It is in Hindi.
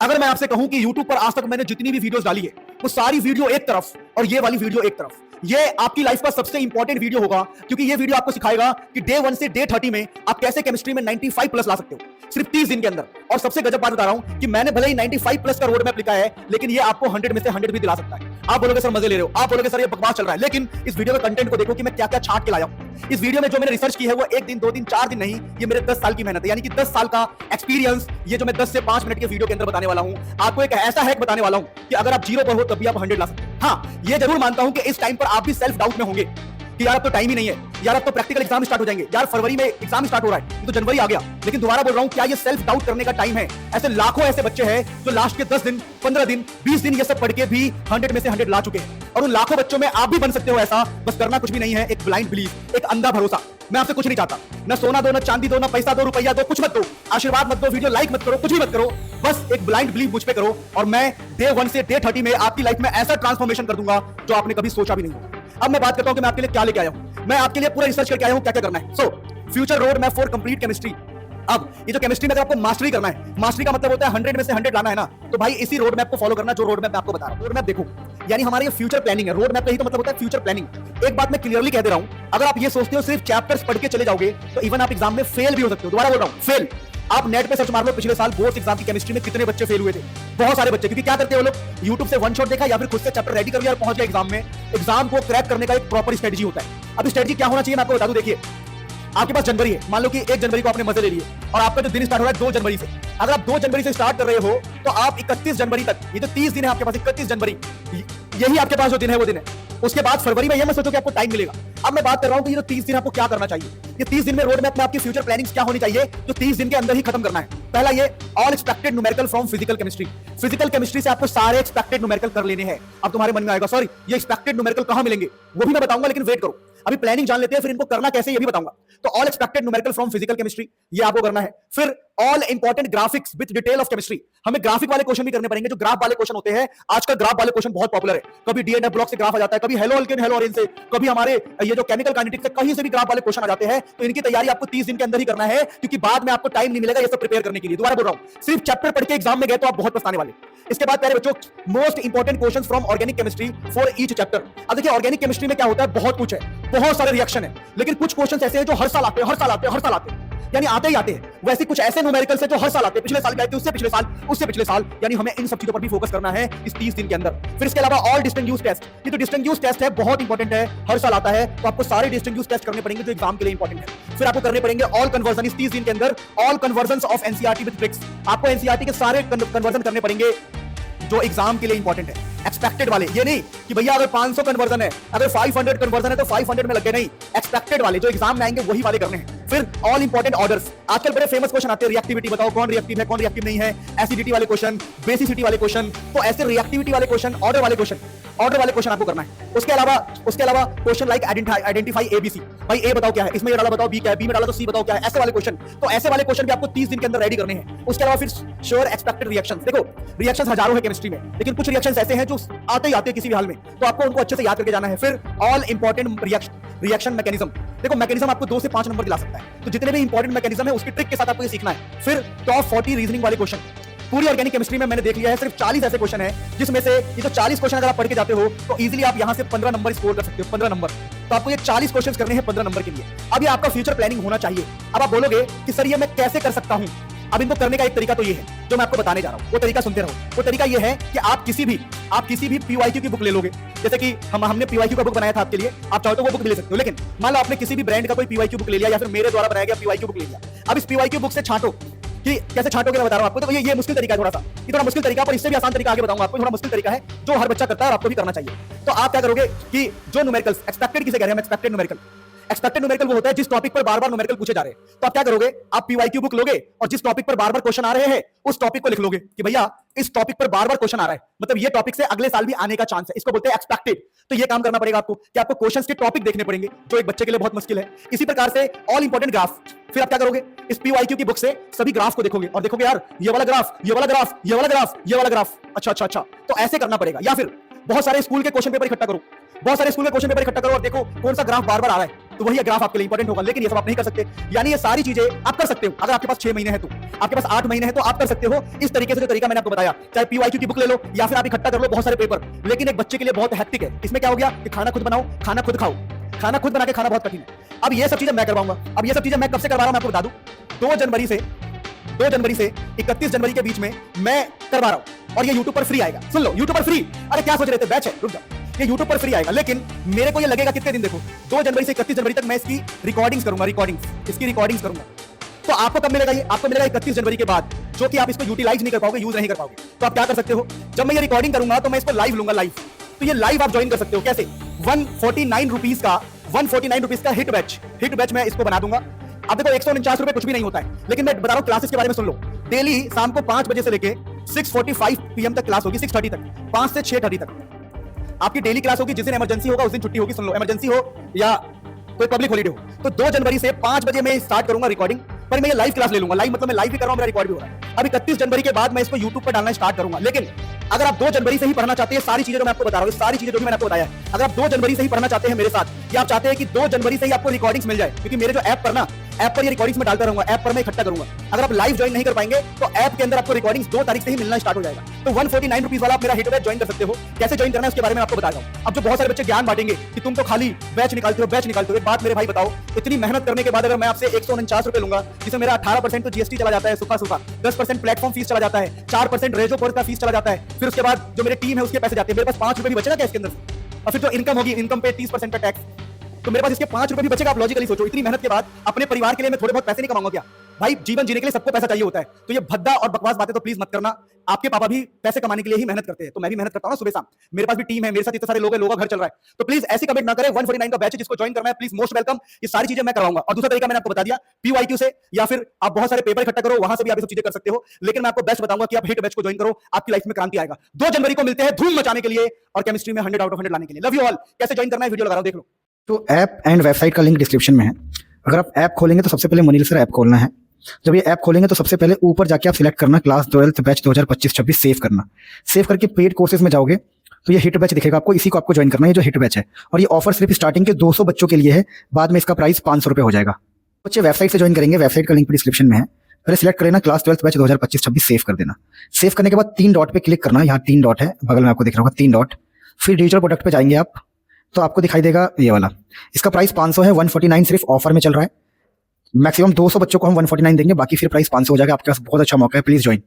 अगर मैं आपसे कहूं कि YouTube पर आज तक मैंने जितनी भी वीडियोस डाली है वो सारी वीडियो एक तरफ और ये वाली वीडियो एक तरफ, ये आपकी लाइफ का सबसे इंपॉर्टेंट वीडियो होगा, क्योंकि ये वीडियो आपको सिखाएगा कि डे 1 से डे 30 में आप कैसे केमिस्ट्री में 95 प्लस ला सकते हो सिर्फ 30 दिन के अंदर। और सबसे गजब बात बता रहा हूं कि मैंने भले ही 95 प्लस का रोड मैप लिखा है, लेकिन ये आपको 100 में से 100 भी दिला सकता है। आप बोलोगे सर मजे ले रहे हो, आप बोलोगे सर ये बकवास चल रहा है, लेकिन इस वीडियो के कंटेंट को देखो कि मैं क्या क्या छाट के लाया हूं। इस वीडियो में जो मैंने रिसर्च की है वो 1 दिन 2 दिन 4 दिन नहीं, ये मेरे 10 साल की मेहनत है, यानी कि 10 साल का एक्सपीरियंस। ये जो मैं 10 से 5 मिनट के वीडियो के अंदर बताने वाला हूं, आपको एक ऐसा हैक बताने वाला हूं कि अगर आप 0 पर हो तब भी आप 100 ला सकते हैं। हाँ, ये जरूर मानता हूं कि इस टाइम पर आप भी सेल्फ डाउट में होंगे कि यार अब तो टाइम ही नहीं है, यार अब तो प्रैक्टिकल एग्जाम स्टार्ट हो जाएंगे, यार फरवरी में एग्जाम स्टार्ट हो रहा है, तो जनवरी आ गया। लेकिन दोबारा बोल रहा हूं, क्या ये सेल्फ डाउट करने का टाइम है? ऐसे लाखों ऐसे बच्चे हैं जो लास्ट के 10 दिन 15 दिन 20 दिन ये सब पढ़ के भी 100 में से 100 ला चुके हैं, और उन लाखों बच्चों में आप भी बन सकते हो ऐसा। बस करना कुछ भी नहीं है, एक ब्लाइंड बिलीफ, एक अंधा भरोसा। मैं आपसे कुछ नहीं चाहता, ना सोना दो, ना चांदी दो, ना पैसा दो, रुपया दो, कुछ मत दो, आशीर्वाद मत दो, वीडियो लाइक मत करो, कुछ भी मत करो, बस एक ब्लाइंड बिलीव मुझ पे करो, और मैं डे 1 से डे 30 में आपकी लाइफ में ऐसा ट्रांसफॉर्मेशन कर दूंगा जो आपने कभी सोचा भी नहीं होगा। अब मैं बात करता हूं कि मैं आपके लिए क्या लेके आया हूं। मैं आपके लिए पूरा रिसर्च करके आया हूं क्या क्या करना है। So future road map for complete chemistry. अब ये जो केमिस्ट्री में अगर आपको मास्टरी करना है, मास्टरी का मतलब होता है 100 में से 100 लाना है ना, तो भाई इसी रोड मैप को फॉलो करना जो रोड मैप मैं आपको बता रहा हूं। रोड मैप देखो, यानी हमारी ये फ्यूचर प्लानिंग है। रोड मैप का ही तो मतलब होता है फ्यूचर प्लानिंग। एक बात मैं क्लियरली कह दे रहा हूं, अगर आप ये सोचते हो सिर्फ चैप्टर्स पढ़ के चले जाओगे तो इवन आप एग्जाम में फेल भी हो सकते हो। दोबारा बोल रहा हूं, फेल। आप नेट पे सर्च मार लो, पिछले साल बोर्ड एग्जाम की केमिस्ट्री में कितने बच्चे फेल हुए थे। बहुत सारे बच्चे, क्योंकि क्या करते हैं वो लोग, यूट्यूब से वन शॉट देखा या फिर खुद से चैप्टर रेडी कर लिया और पहुंच गया एग्जाम में। एग्जाम को क्रैक करने का एक प्रॉपर स्ट्रेटजी होता है। अब स्ट्रेटजी क्या होना चाहिए मैं आपको बता दूं। देखिए, आपके पास जनवरी है, मान लो कि 1 जनवरी को आपने मजे ले लिए, और आपका जो दिन स्टार्ट हो रहा है 2 जनवरी से। अगर आप 2 जनवरी से स्टार्ट कर रहे हो तो आप 31 जनवरी तक, ये जो 30 दिन है आपके पास, 31 जनवरी यही आपके पास जो दिन है वो दिन है। उसके बाद फरवरी में ये मत सोचो कि आपको टाइम मिलेगा। अब मैं बात कर रहा हूं कि ये जो 30 दिन आपको क्या करना चाहिए। ये 30 दिन में रोड मैप में आपकी फ्यूचर प्लानिंग्स क्या होनी चाहिए जो 30 दिन के अंदर ही खत्म करना है। पहला, ये all expected numerical from physical chemistry. Physical chemistry से आपको सारे एक्सपेक्टेड न्यूमेरिकल कर लेने हैं। अब तुम्हारे मन में आएगा सॉरी ये एक्सपेक्टेड न्यूमेरिकल कहां मिलेंगे, वो भी मैं बताऊंगा, लेकिन वेट करो, अभी प्लानिंग जान लेते हैं, फिर इनको करना कैसे ये भी बताऊंगा। तो all expected numerical from physical chemistry ये आपको करना है। फिर all important graphics with detail of chemistry. हमें ग्राफिक वाले क्वेश्चन भी करने पड़ेंगे, जो ग्राफ वाले क्वेश्चन होते हैं। आजकल ग्राफ वाले क्वेश्चन बहुत पॉपुलर है। कभी डीएनए ब्लॉक से ग्राफ आ जाता है, कभी हेलो अल्केन हेलो ऑरेंज से, कभी हमारे ये जो केमिकल काइनेटिक्स से, कहीं से भी ग्राफ वाले क्वेश्चन आ जाते हैं। तो इनकी तैयारी आपको 30 दिन के अंदर ही करना है, क्योंकि बाद में आपको टाइम नहीं मिलेगा ये सब प्रिपेयर करने के लिए। दोबारा बोल रहा हूं, सिर्फ चैप्टर पढ़ के एग्जाम में गए तो आप बहुत पछताने वाले। इसके बाद प्यारे बच्चों, most important questions from organic chemistry for each chapter. अब देखिए, ऑर्गेनिक केमिस्ट्री में क्या होता है, बहुत कुछ है, बहुत सारे रिएक्शन है, लेकिन कुछ क्वेश्चंस ऐसे हैं जो हर साल आते हैं, हर साल आते हैं, हर साल आते हैं, यानी आते ही आते हैं। वैसे कुछ ऐसे न्यूमेरिकल्स हैं जो हर साल आते हैं, पिछले साल गए थे, उससे पिछले साल, उससे पिछले साल, यानी हमें इन सब चीजों पर भी फोकस करना है इस 30 दिन के अंदर। फिर इसके अलावा ऑल डिस्टिंग्विश्ड टेस्ट, ये जो डिस्टिंग्विश्ड टेस्ट है बहुत इंपॉर्टेंट है, हर साल आता है, तो आपको सारे डिस्टिंग्विश्ड टेस्ट करने पड़ेंगे जो एग्जाम के लिए इंपॉर्टेंट है। फिर आपको करने पड़ेंगे ऑल कन्वर्जन इस 30 दिन के अंदर, all convergence of NCERT with tricks. आपको एनसीईआरटी के सारे कन्वर्जन करने पड़ेंगे जो एग्जाम के लिए इंपॉर्टेंट है। एक्सपेक्टेड वाले, ये नहीं कि भैया अगर 500 कन्वर्जन है, अगर 500 कन्वर्जन है तो 500 में लग गए, नहीं, एक्सपेक्टेड वाले जो एग्जाम में आएंगे वही वाले करने हैं। फिर ऑल इंपॉर्टेंट ऑर्डर्स, आजकल बड़े फेमस क्वेश्चन आते हैं, रिएक्टिविटी बताओ कौन रिएक्टिव है कौन रिएक्टिव नहीं है, एसिडिटी वाले क्वेश्चन, बेसिसिटी वाले क्वेश्चन, तो ऐसे रिएक्टिविटी वाले क्वेश्चन, ऑर्डर वाले क्वेश्चन, ऑर्डर वाले क्वेश्चन आपको करना है। उसके अलावा क्वेश्चन लाइक आइडेंटिफाई एबीसी, भाई ए बताओ क्या है, इसमें ये डाला बताओ बी क्या है, बी में डाला तो सी बताओ क्या है, ऐसे वाले क्वेश्चन, तो ऐसे वाले क्वेश्चन भी आपको 30 दिन के अंदर रेडी करने हैं। उसके अलावा फिर श्योर एक्सपेक्टेड रिएक्शंस। देखो, रिएक्शंस हजारों है केमिस्ट्री में, लेकिन कुछ रिएक्शंस ऐसे हैं जो आते ही आते हैं किसी भी हाल में, तो आपको उनको अच्छे से याद करके जाना है। फिर ऑल इंपॉर्टेंट रिएक्शन मैकेनिज्म। देखो, मैकेनिज्म आपको 2 से 5 नंबर दिला सकता है, तो जितने भी इंपॉर्टेंट मैकेनिज्म है उसकी ट्रिक के साथ आपको ये सीखना है। फिर टॉप 40 रीजनिंग वाले क्वेश्चन। पूरी ऑर्गेनिक केमिस्ट्री में मैंने देख लिया है सिर्फ 40 ऐसे क्वेश्चन है, जिसमें से ये जो 40 क्वेश्चन अगर आप पढ़ के जाते हो तो इजीली आप यहां से 15 नंबर स्कोर कर सकते हो। 15 नंबर, तो आपको ये 40 क्वेश्चन करने हैं 15 नंबर के लिए। अब ये आपका फ्यूचर प्लानिंग होना चाहिए। अब आप बोलोगे कि सर ये मैं कैसे कर सकता हूं। अब इनको करने का एक तरीका तो ये है जो मैं आपको बताने जा रहा हूं, वो तरीका सुनते रहो। वो तरीका ये है कि आप किसी भी पीवाईक्यू की बुक ले लोगे, जैसे कि हमने पीवाईक्यू का बुक बनाया था आपके लिए, आप चाहो तो वो बुक ले सकते हो। लेकिन मान लो आपने किसी भी ब्रांड का कोई पीवाईक्यू बुक ले लिया, या फिर मेरे द्वारा बनाया गया पीवाईक्यू बुक ले लिया। अब इस पीवाईक्यू बुक से छांटो कि कैसे छांटोगे, मैं बता रहा हूं आपको। तो ये मुश्किल तरीका है थोड़ा सा, ये थोड़ा मुश्किल तरीका, पर इससे भी आसान तरीका आगे बताऊंगा आपको। थोड़ा मुश्किल तरीका है जो हर बच्चा करता है और आपको भी करना चाहिए। तो आप क्या करोगे कि जो न्यूमेरिकल्स एक्सपेक्टेड किसे कह रहे हैं, एक्सपेक्टेड न्यूमेरिकल वो होता है जिस टॉपिक पर बार-बार न्यूमेरिकल पूछे जा रहे हैं। तो आप क्या करोगे, आप पीवाईक्यू बुक लोगे और जिस टॉपिक पर बार-बार क्वेश्चन आ रहे हैं उस टॉपिक को लिख लोगे कि भैया इस टॉपिक पर बार-बार क्वेश्चन आ रहा है, मतलब ये टॉपिक से अगले साल भी आने का चांस है, इसको बोलते हैं एक्सपेक्टेड। तो ये काम करना पड़ेगा आपको कि आपको क्वेश्चंस के टॉपिक देखने पड़ेंगे, जो एक बच्चे के लिए बहुत मुश्किल है। इसी प्रकार से ऑल इंपॉर्टेंट ग्राफ। फिर आप क्या करोगे, इस पीवाईक्यू की बुक से सभी ग्राफ को देखोगे और देखोगे यार ये वाला ग्राफ, ये वाला ग्राफ, ये वाला ग्राफ, ये वाला ग्राफ, अच्छा, तो ऐसे करना पड़ेगा। या फिर बहुत सारे स्कूल के क्वेश्चन पेपर इकट्ठा करो, बहुत सारे स्कूल के क्वेश्चन पेपर इकट्ठा करो और देखो कौन सा ग्राफ बार-बार आ रहा है। तो वही ग्राफ आपके लिए इंपॉर्टेंट होगा, लेकिन ये सब आप नहीं कर सकते। यानी ये सारी चीजें आप कर सकते हो अगर आपके पास 6 महीने है तो, आपके पास 8 महीने है तो आप कर सकते हो इस तरीके से। जो तरीका मैंने आपको बताया, चाहे पीवाईक्यू की बुक ले लो या फिर आप इकट्ठा कर लो बहुत सारे पेपर, लेकिन एक बच्चे के लिए बहुत हैक्टिक है। इसमें क्या हो गया कि खाना खुद बनाओ, खाना खुद खाओ, खाना खुद बना के खाना बहुत कठिन है। अब ये सब चीजें मैं करवाऊंगा। अब ये सब चीजें मैं कब से करवा रहा हूं मैं आपको बता दूं, 2 जनवरी से 31 जनवरी के बीच में मैं करवा रहा हूं, और ये YouTube पर फ्री आएगा। सुन लो, YouTube पर फ्री। अरे क्या सोच रहे थे, बैच है, रुक जाओ। ये YouTube पर फ्री आएगा, लेकिन मेरे को ये लगेगा कितने दिन, देखो 2 जनवरी से 31 जनवरी तक मैं इसकी रिकॉर्डिंग्स करूंगा, इसकी रिकॉर्डिंग्स करूंगा। तो आपको कब मिलेगा ये? आपको मिलेगा 31 जनवरी के बाद, जो कि आप इसको यूटिलाइज नहीं कर पाओगे, यूज नहीं कर पाओगे। तो आप क्या कर सकते हो, जब मैं ये रिकॉर्डिंग करूंगा तो मैं इसको लाइव लूंगा, लाइव। तो ये लाइव आप ज्वाइन कर सकते हो। कैसे? 149 रुपीज का हिट बैच मैं इसको बना दूंगा। अब देखो 149 रुपए कुछ भी नहीं होता है, लेकिन मैं बता रहा हूं क्लासेस के बारे में सुन लो। डेली शाम को 5 बजे से लेके 6:45 PM तक क्लास होगी, 6:30 तक, 5 से 6:30 तक आपकी डेली क्लास होगी। जिस दिन इमरजेंसी होगा उस दिन छुट्टी होगी। सुन लो, इमरजेंसी हो या कोई पब्लिक हॉलीडे हो। तो 2 जनवरी से 5 बजे मैं स्टार्ट करूंगा रिकॉर्डिंग, पर मैं ये लाइव क्लास ले लूंगा। लाइव मतलब मैं लाइव भी कर रहा हूं, मेरा रिकॉर्ड भी हो रहा है। अब 31 जनवरी के बाद मैं इसको YouTube पर डालना स्टार्ट करूंगा। लेकिन अगर आप 2 जनवरी से ही पढ़ना चाहते हैं, सारी चीजें जो मैं आपको बता रहा हूं, सारी चीजें जो भी मैंने आपको बताया है, अगर आप 2 जनवरी से ही पढ़ना चाहते हैं मेरे साथ, या आप चाहते हैं कि 2 जनवरी से ही आपको रिकॉर्डिंग्स मिल जाए, क्योंकि मेरे जो ऐप पर ना, ऐप पर ये रिकॉर्डिंग्स में डालता रहूंगा, ऐप पर मैं इकट्ठा करूंगा। अगर आप लाइव ज्वाइन नहीं कर पाएंगे तो ऐप के अंदर आपको रिकॉर्डिंग्स 2 तारीख से ही मिलना स्टार्ट हो जाएगा। तो 149 रुपीज वाला आप मेरा हिट बैच ज्वाइन कर सकते हो। कैसे ज्वाइन करना है उसके बारे में आपको बता रहा हूं। अब जो बहुत सारे बच्चे ज्ञान बांटेंगे कि तुम तो खाली बैच निकालते हो, एक बात मेरे भाई बताओ, इतनी मेहनत करने के बाद अगर मैं आपसे 149 रुपए लूंगा, जिसमें मेरा 18% तो जीएसटी चला जाता है, सूखा 10% प्लेटफॉर्म फीस चला जाता है, 4% रेजो कोर्स का फीस चला जाता है, फिर उसके बाद जो मेरे टीम है उसके पैसे जाते हैं, मेरे पास 5 रुपए भी बचेगा क्या इसके अंदर? और फिर जो इनकम होगी, इनकम पे 30% का टैक्स, तो मेरे पास इसके 5 रुपए भी बचेगा। आप लॉजिकली सोचो, इतनी मेहनत के बाद अपने परिवार के लिए मैं थोड़े बहुत पैसे नहीं कमाऊंगा क्या? भाई जीवन जीने के लिए सबको पैसा चाहिए होता है। तो ये भद्दा और बकवास बातें तो प्लीज मत करना। आपके पापा भी पैसे कमाने के लिए ही मेहनत करते हैं, तो मैं भी मेहनत करता हूं ना सुबह शाम। मेरे पास भी टीम है, मेरे साथ इतने सारे लोग हैं, लोगों का घर चल रहा है। तो प्लीज ऐसी कमेंट ना करें। 149 का बैच है, जिसको ज्वाइन करना है प्लीज मोस्ट वेलकम। ये सारी चीजें मैं करवाऊंगा। और दूसरा तरीका मैंने आपको बता दिया, पीवाईक्यू से, या फिर आप बहुत सारे पेपर इकट्ठा करो, वहां से भी आप ये सब चीजें कर सकते हो। लेकिन मैं आपको बेस्ट बताऊंगा कि आप हिट बैच को ज्वाइन करो, आपकी लाइफ में क्रांति आएगा। 2 जनवरी को मिलते हैं धूम मचाने के लिए और केमिस्ट्री में 100 आउट ऑफ 100 लाने के लिए। Love you all. कैसे ज्वाइन करना है वीडियो लगा रहा हूं, देख लो। तो ऐप एंड वेबसाइट का लिंक डिस्क्रिप्शन में है। अगर आप ऐप खोलेंगे तो सबसे पहले मुनील सर ऐप खोलना है। जब ये ऐप खोलेंगे तो सबसे पहले ऊपर जाके आप सिलेक्ट करना क्लास 12th बैच 2025-26, सेव करना। सेव करके पेड कोर्सेज में जाओगे तो ये हिट बैच दिखेगा आपको, इसी को आपको ज्वाइन करना है, ये जो हिट बैच है। और ये ऑफर सिर्फ स्टार्टिंग के 200 बच्चों के लिए है, बाद में इसका प्राइस 500 रुपये हो जाएगा। बच्चे वेबसाइट से ज्वाइन करेंगे, वेबसाइट का लिंक भी डिस्क्रिप्शन में है। पहले सिलेक्ट करना क्लास 12th बैच 2025-26, सेव कर देना। सेव करने के बाद 3 डॉट पे क्लिक करना, यहाँ 3 डॉट है, बगल में आपको दिख रहा होगा 3 डॉट। फिर डिजिटल प्रोडक्ट पे जाएंगे आप, तो आपको दिखाई देगा ये वाला। इसका प्राइस 500 है, 149 सिर्फ ऑफर में चल रहा है। मैक्सिमम 200 बच्चों को हम 149 देंगे, बाकी फिर प्राइस 500 हो जाएगा। आपके पास बहुत अच्छा मौका है, प्लीज ज्वाइन।